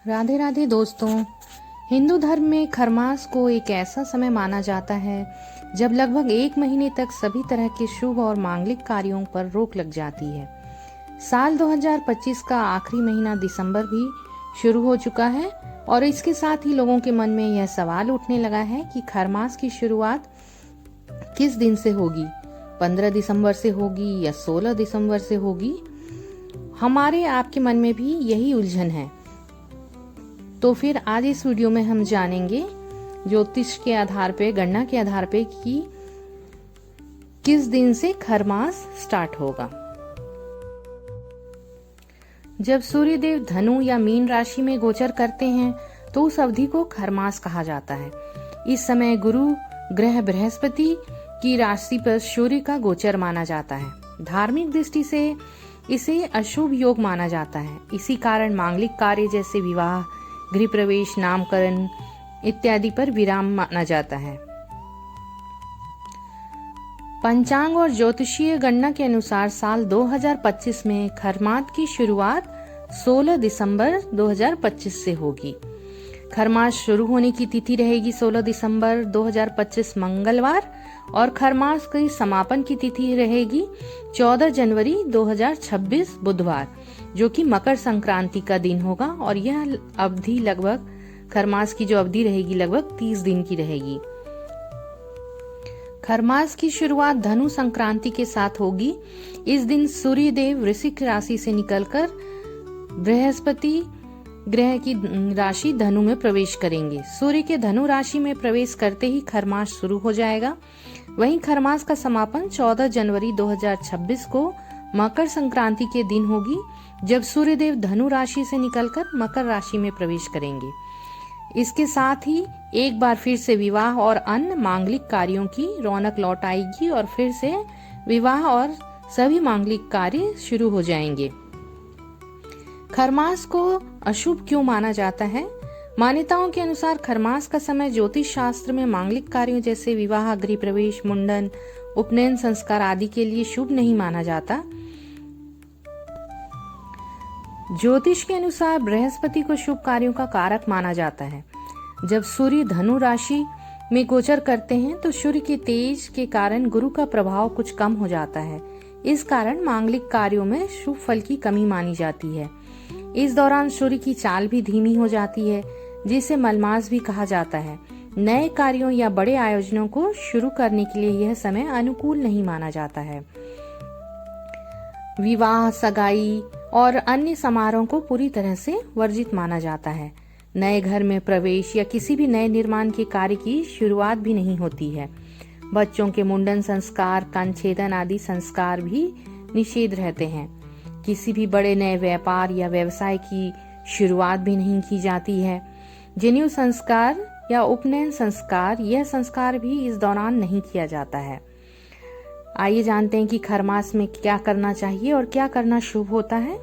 राधे राधे दोस्तों। हिंदू धर्म में खरमास को एक ऐसा समय माना जाता है जब लगभग 1 महीने तक सभी तरह के शुभ और मांगलिक कार्यों पर रोक लग जाती है। साल 2025 का आखिरी महीना दिसंबर भी शुरू हो चुका है और इसके साथ ही लोगों के मन में यह सवाल उठने लगा है कि खरमास की शुरुआत किस दिन से होगी, 15 दिसंबर से होगी या 16 दिसंबर से होगी। हमारे आपके मन में भी यही उलझन है। तो फिर आज इस वीडियो में हम जानेंगे ज्योतिष के आधार पे, गणना के आधार पे कि किस दिन से खरमास स्टार्ट होगा। जब सूर्यदेव धनु या मीन राशि में गोचर करते हैं तो उस अवधि को खरमास कहा जाता है। इस समय गुरु ग्रह बृहस्पति की राशि पर सूर्य का गोचर माना जाता है। धार्मिक दृष्टि से इसे अशुभ योग माना जाता है। इसी कारण मांगलिक कार्य जैसे विवाह, गृह प्रवेश, नामकरण इत्यादि पर विराम माना जाता है। पंचांग और ज्योतिषीय गणना के अनुसार साल 2025 में खरमास की शुरुआत 16 दिसंबर 2025 से होगी। खरमास शुरू होने की तिथि रहेगी 16 दिसंबर 2025 मंगलवार और खरमास की समापन की तिथि रहेगी 14 जनवरी 2026 बुधवार, जो कि मकर संक्रांति का दिन होगा। और यह अवधि लगभग, खरमास की जो अवधि रहेगी लगभग 30 दिन की रहेगी। खरमास की शुरुआत धनु संक्रांति के साथ होगी। इस दिन सूर्य देव वृश्चिक राशि से निकलकर बृहस्पति ग्रह की राशि धनु में प्रवेश करेंगे। सूर्य के धनु राशि में प्रवेश करते ही खरमास शुरू हो जाएगा। वहीं खरमास का समापन 14 जनवरी 2026 को मकर संक्रांति के दिन होगी, जब सूर्यदेव धनु राशि से निकलकर मकर राशि में प्रवेश करेंगे। इसके साथ ही एक बार फिर से विवाह और अन्य मांगलिक कार्यों की रौनक लौट आएगी और फिर से विवाह और सभी मांगलिक कार्य शुरू हो जाएंगे। खरमास को अशुभ क्यों माना जाता है? मान्यताओं के अनुसार खरमास का समय ज्योतिष शास्त्र में मांगलिक कार्यों जैसे विवाह, गृह प्रवेश, मुंडन, उपनयन संस्कार आदि के लिए शुभ नहीं माना जाता। ज्योतिष के अनुसार बृहस्पति को शुभ कार्यों का कारक माना जाता है। जब सूर्य धनु राशि में गोचर करते हैं तो सूर्य के तेज के कारण गुरु का प्रभाव कुछ कम हो जाता है। इस कारण मांगलिक कार्यों में शुभ फल की कमी मानी जाती है। इस दौरान सूर्य की चाल भी धीमी हो जाती है, जिसे मलमास भी कहा जाता है। नए कार्यों या बड़े आयोजनों को शुरू करने के लिए यह समय अनुकूल नहीं माना जाता है। विवाह, सगाई और अन्य समारोह को पूरी तरह से वर्जित माना जाता है। नए घर में प्रवेश या किसी भी नए निर्माण के कार्य की शुरुआत भी नहीं होती है। बच्चों के मुंडन संस्कार, कंछेदन आदि संस्कार भी निषेध रहते हैं। किसी भी बड़े नए व्यापार या व्यवसाय की शुरुआत भी नहीं की जाती है। जनेऊ संस्कार या उपनयन संस्कार, यह संस्कार भी इस दौरान नहीं किया जाता है। आइए जानते हैं कि खरमास में क्या करना चाहिए और क्या करना शुभ होता है।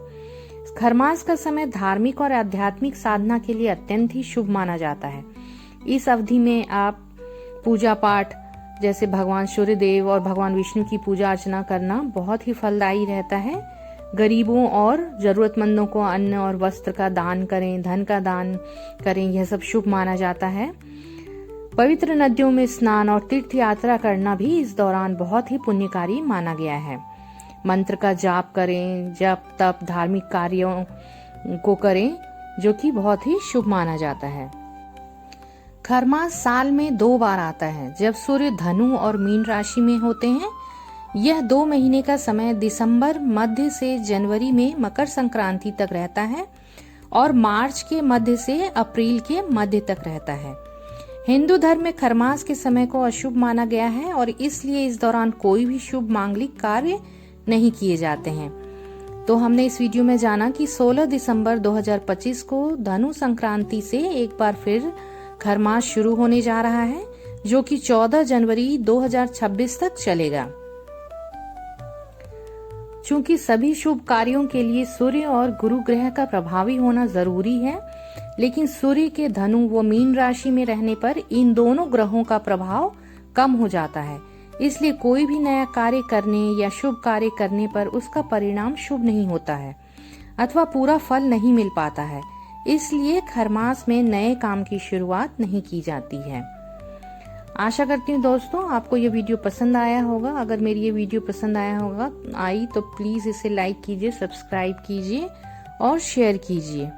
खरमास का समय धार्मिक और आध्यात्मिक साधना के लिए अत्यंत ही शुभ माना जाता है। इस अवधि में आप पूजा पाठ जैसे भगवान सूर्यदेव और भगवान विष्णु की पूजा अर्चना करना बहुत ही फलदायी रहता है। गरीबों और जरूरतमंदों को अन्न और वस्त्र का दान करें, धन का दान करें, यह सब शुभ माना जाता है। पवित्र नदियों में स्नान और तीर्थ यात्रा करना भी इस दौरान बहुत ही पुण्यकारी माना गया है। मंत्र का जाप करें, जप तप धार्मिक कार्यों को करें, जो कि बहुत ही शुभ माना जाता है। खरमास साल में 2 बार आता है, जब सूर्य धनु और मीन राशि में होते हैं। यह 2 महीने का समय दिसंबर मध्य से जनवरी में मकर संक्रांति तक रहता है और मार्च के मध्य से अप्रैल के मध्य तक रहता है। हिंदू धर्म में खरमास के समय को अशुभ माना गया है और इसलिए इस दौरान कोई भी शुभ मांगलिक कार्य नहीं किए जाते हैं। तो हमने इस वीडियो में जाना कि 16 दिसंबर 2025 को धनु संक्रांति से एक बार फिर खरमास शुरू होने जा रहा है, जो कि 14 जनवरी 2026 तक चलेगा। चूंकि सभी शुभ कार्यों के लिए सूर्य और गुरु ग्रह का प्रभावी होना जरूरी है, लेकिन सूर्य के धनु व मीन राशि में रहने पर इन दोनों ग्रहों का प्रभाव कम हो जाता है। इसलिए कोई भी नया कार्य करने या शुभ कार्य करने पर उसका परिणाम शुभ नहीं होता है अथवा पूरा फल नहीं मिल पाता है। इसलिए खरमास में नए काम की शुरुआत नहीं की जाती है। आशा करती हूँ दोस्तों आपको ये वीडियो पसंद आया होगा। अगर मेरी ये वीडियो पसंद आई तो प्लीज़ इसे लाइक कीजिए, सब्सक्राइब कीजिए और शेयर कीजिए।